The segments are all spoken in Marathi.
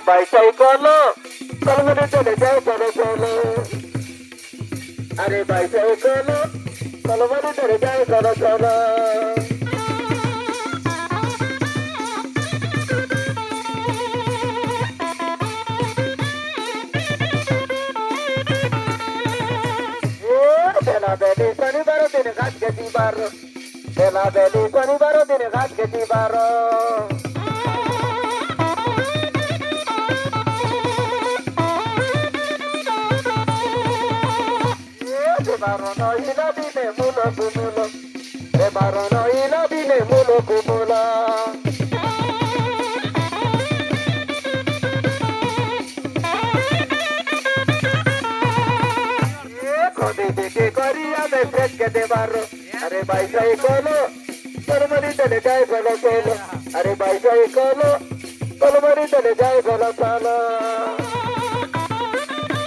bicycle, kalmani chale jai chalo chalo. Are bicycle, kalmani chale jai chalo chalo. Bela beli shanibar din ghat ke dibar. Bela beli shanibar din ghat ke dibar. Debarono ila dine mulo kumulo. Debarono ila dine mulo kumulo. Khodi deke kariya me fresh ke debaro. Are bicycle, kalmani chale jai chalo chalo. Are bicycle, kalmani chale jai chalo chalo. Are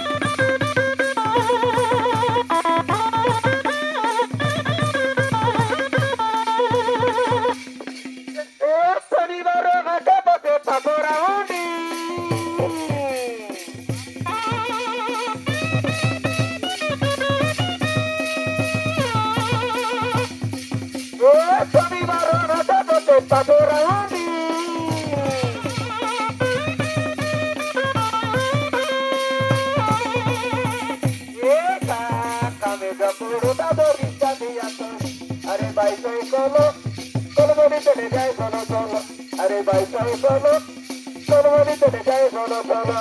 bicycle, kalmani chale jai chalo chalo. Are bicycle, kalmani chale jai chalo chalo.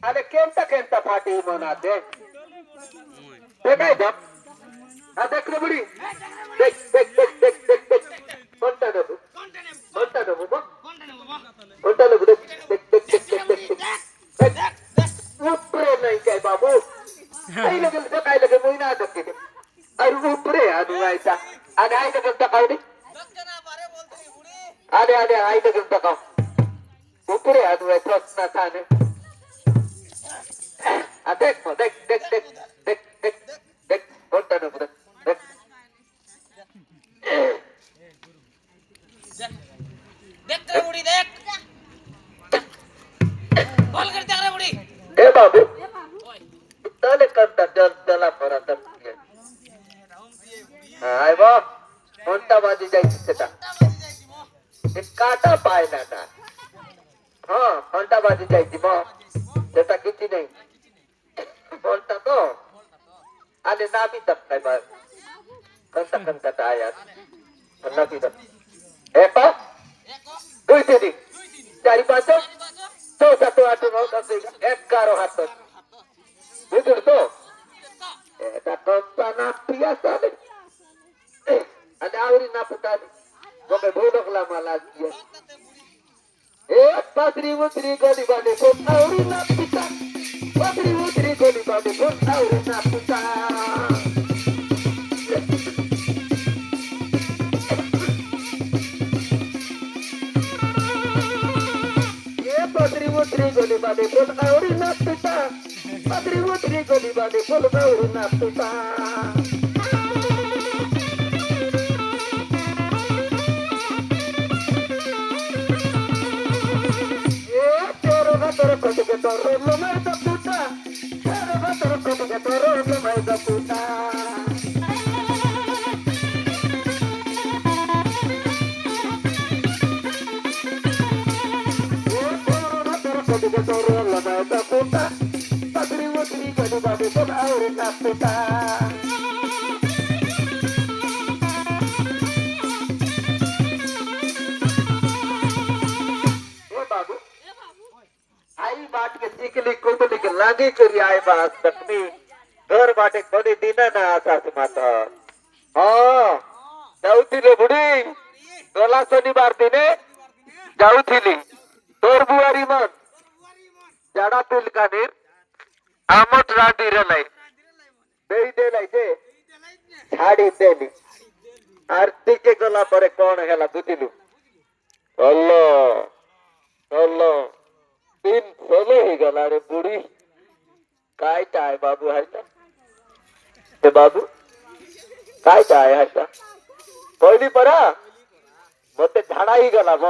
अरे केंता केंता पार्टी मनाते देखा जब देख रे बुढ़ी देख देख देख देख देख देख कोंटा नबु कोंटा नबु देख देख देख देख देख देख ऊपर नहीं क्या बाबू आई लगे मुइना देख के अरे ऊपर आदू ऐसा अरे आई लगे तकाऊ दी अरे अरे आई लगे तकाऊ ऊपर आदू ऐसा ना थाने देख देख देख देख देख देख देख कोंटा नबु देख देख रे बुढ़ी देख बोल कर देख रे बुढ़ी ए बाबू ताले करता जल जला परा तर हाय बा कोंटा बाजी जायची सेटा ते काटा पायला ना हां कोंटा बाजी जायची बा सेटा किती नाही बोलता तो आले नामी तक काय बा कंटा कंटा आयात नामी तक ए पा दुई तीन चारि पाँच छो सात आठ नौ दस 11 हाथ बुझुर तो eta कंटा ना पिया साले ada auri na putani gobe bodok la malasia patri utri goli bade ko auri na pita patri utri goli bade ko auri na pita patri utri goli bade ko auri na pita patri utri goli bade ko auri na pita Toro kote ke toro lo mai da puta. Toro kote ke toro lo mai da puta. कोंबडी के लागी करी आए बास तकनी घर बाटे कोणी दिना ना सासू माता हाँ जाऊथिले बुढ़ी गला शनिवार दिने जाऊथिली तोर बुआरी मन जाड़ा पिल कानीर आमट राडी रलाई देई देलाई जे छाड़ी देली आरती के गला परे कौन हेला बुझिलु अल्लाह अल्लाह 3 ही गला रे बुढ़ी काय टाय बाबू हायता ते बाबू काय टाय हायता कोई परा मते झाड़ा ही गला म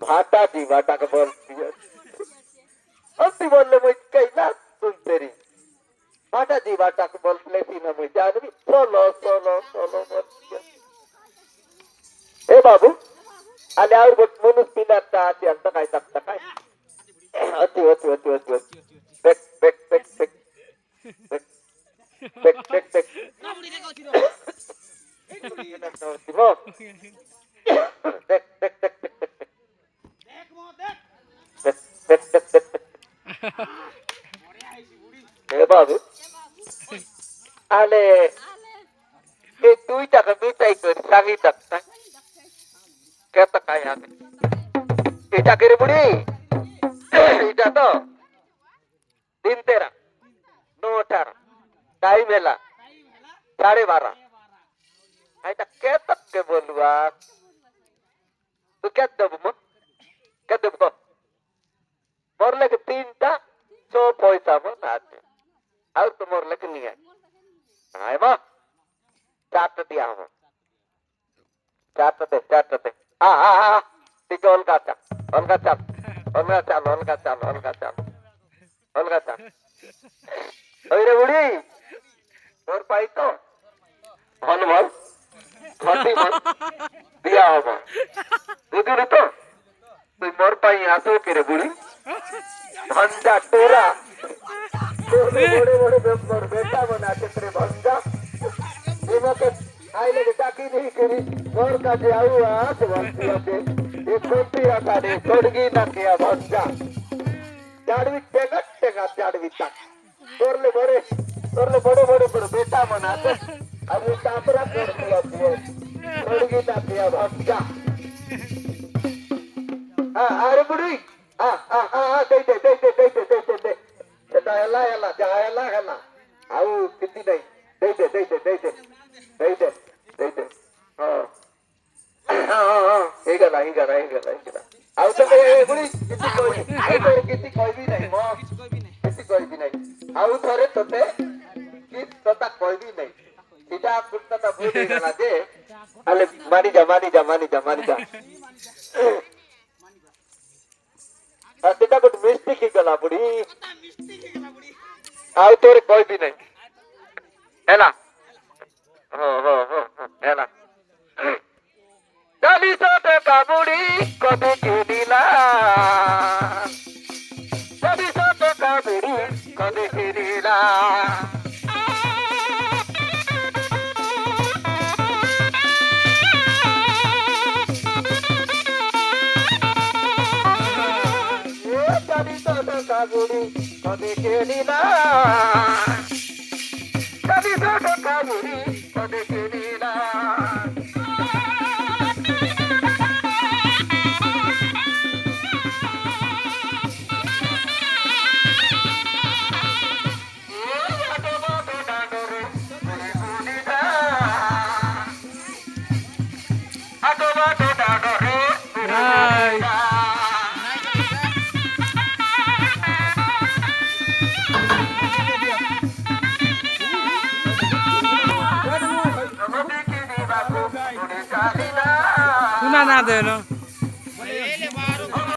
भाटा जी भाटा के बोल अंति बोलले मुझ कैला सुन तेरी भाटा जी भाटा के बोल लेती ना मुझ जानवी सोलो सोलो सोलो बोल ए बाबू आले और गोट मनुस पिनाता आती अंत काय तक काय अति अति अति अति बेक बेक बेक बेक बेक बेक बेक बेक ना बुढ़ी देखो चिरो देख देख देख देख मो देख देख देख देख ए बाबू आले ए दुई टाका मिटाई कर सांगी टाकता कहता काय आले एटा करे बुढ़ी एटा तो 3:13 9:18 टाइम हेला 12:30 आइटा क्या तक के बोलुआ तू क्या दब मत क्या दब तो मोर लेके 3टा 100 पैसा मन आते और तो मोर लेके नहीं है आए मां चाट दिया हम चाट दे हाँ ठीक है उनका चाल उनका चाल उनका चाल उनका चाल उनका चाल उनका चाल अरे बुढ़ी और पाई तो हन बोल खटी मन दिया होगा बुझली तो তুই মোর পাই আসো কে রে বুড়ি ভঞ্জা তোরা তোরে বড় বড় বেম্বর বেটা বানাতে রে ভঞ্জা এমকে আইলে ডাকি नहीं करी मोर का जे आऊ आस वंतिया के ये कोटी आकारे छोड़गी ना किया भंजा झाड़वी टेगा झाड़वी तक तोरले बड़े बड़े बड़े बेटा बनाते अब ये टापरा कर दिया छोड़गी ना किया भंजा अरे बुढ़ी दे एटा एला जा आऊ किती नहीं दे हाँ ही गला आऊ तो बुढ़ी किती कोई भी नहीं मो किती कोई भी नहीं आऊ थरे तोते कि तोता कोई भी नहीं सीधा कुत्ता ता भूल गला जे अले मानी जा सीधा कुछ मिस्टी की गला बुढ़ी आऊ तोरे कोई भी नहीं हेला हेला 40 টাকা বুড়ি কবে কিনিলা 40 টাকা বুড়ি কবে কিনিলা বুড়ি কবে কিনিলা 40 টাকা বুড়ি কবে কিনিলা Una nada, ¿no?